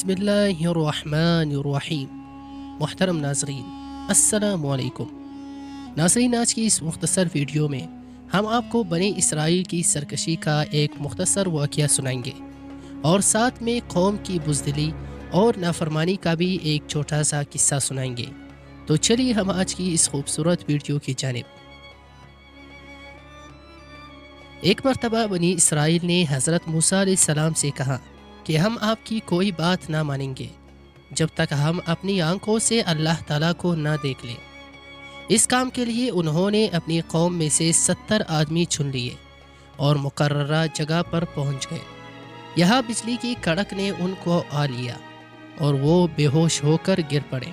بسم اللہ الرحمن الرحیم۔ محترم ناظرین، السلام علیکم۔ ناظرین، آج کی اس مختصر ویڈیو میں ہم آپ کو بنی اسرائیل کی سرکشی کا ایک مختصر واقعہ سنائیں گے اور ساتھ میں قوم کی بزدلی اور نافرمانی کا بھی ایک چھوٹا سا قصہ سنائیں گے۔ تو چلیے ہم آج کی اس خوبصورت ویڈیو کی جانب۔ ایک مرتبہ بنی اسرائیل نے حضرت موسیٰ علیہ السلام سے کہا کہ ہم آپ کی کوئی بات نہ مانیں گے جب تک ہم اپنی آنکھوں سے اللہ تعالیٰ کو نہ دیکھ لیں۔ اس کام کے لیے انہوں نے اپنی قوم میں سے 70 آدمی چن لیے اور مقررہ جگہ پر پہنچ گئے۔ یہاں بجلی کی کڑک نے ان کو آ لیا اور وہ بے ہوش ہو کر گر پڑے۔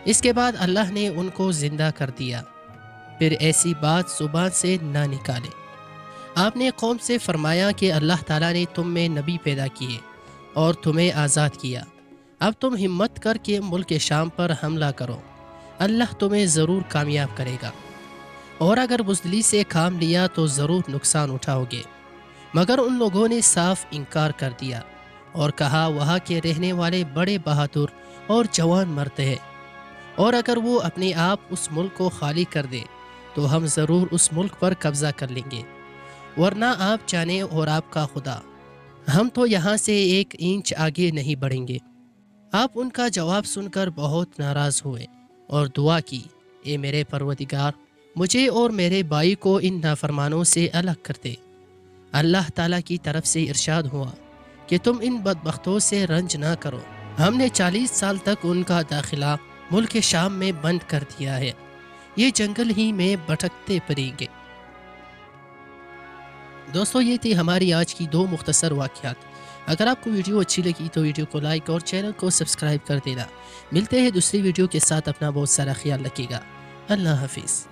اس کے بعد اللہ نے ان کو زندہ کر دیا۔ پھر ایسی بات زبان سے نہ نکالے۔ آپ نے قوم سے فرمایا کہ اللہ تعالیٰ نے تم میں نبی پیدا کیے اور تمہیں آزاد کیا۔ اب تم ہمت کر کے ملک شام پر حملہ کرو، اللہ تمہیں ضرور کامیاب کرے گا، اور اگر بزدلی سے کام لیا تو ضرور نقصان اٹھاؤ گے۔ مگر ان لوگوں نے صاف انکار کر دیا اور کہا وہاں کے رہنے والے بڑے بہادر اور جوان مرد ہیں، اور اگر وہ اپنے آپ اس ملک کو خالی کر دے تو ہم ضرور اس ملک پر قبضہ کر لیں گے، ورنہ آپ جانیں اور آپ کا خدا، ہم تو یہاں سے ایک انچ آگے نہیں بڑھیں گے۔ آپ ان کا جواب سن کر بہت ناراض ہوئے اور دعا کی، اے میرے پروردگار، مجھے اور میرے بھائی کو ان نافرمانوں سے الگ کر دے۔ اللہ تعالیٰ کی طرف سے ارشاد ہوا کہ تم ان بدبختوں سے رنج نہ کرو، ہم نے 40 سال تک ان کا داخلہ ملک شام میں بند کر دیا ہے، یہ جنگل ہی میں بھٹکتے پھریں گے۔ دوستو، یہ تھی ہماری آج کی 2 مختصر واقعات۔ اگر آپ کو ویڈیو اچھی لگی تو ویڈیو کو لائک اور چینل کو سبسکرائب کر دینا۔ ملتے ہیں دوسری ویڈیو کے ساتھ، اپنا بہت سارا خیال رکھیے گا۔ اللہ حافظ۔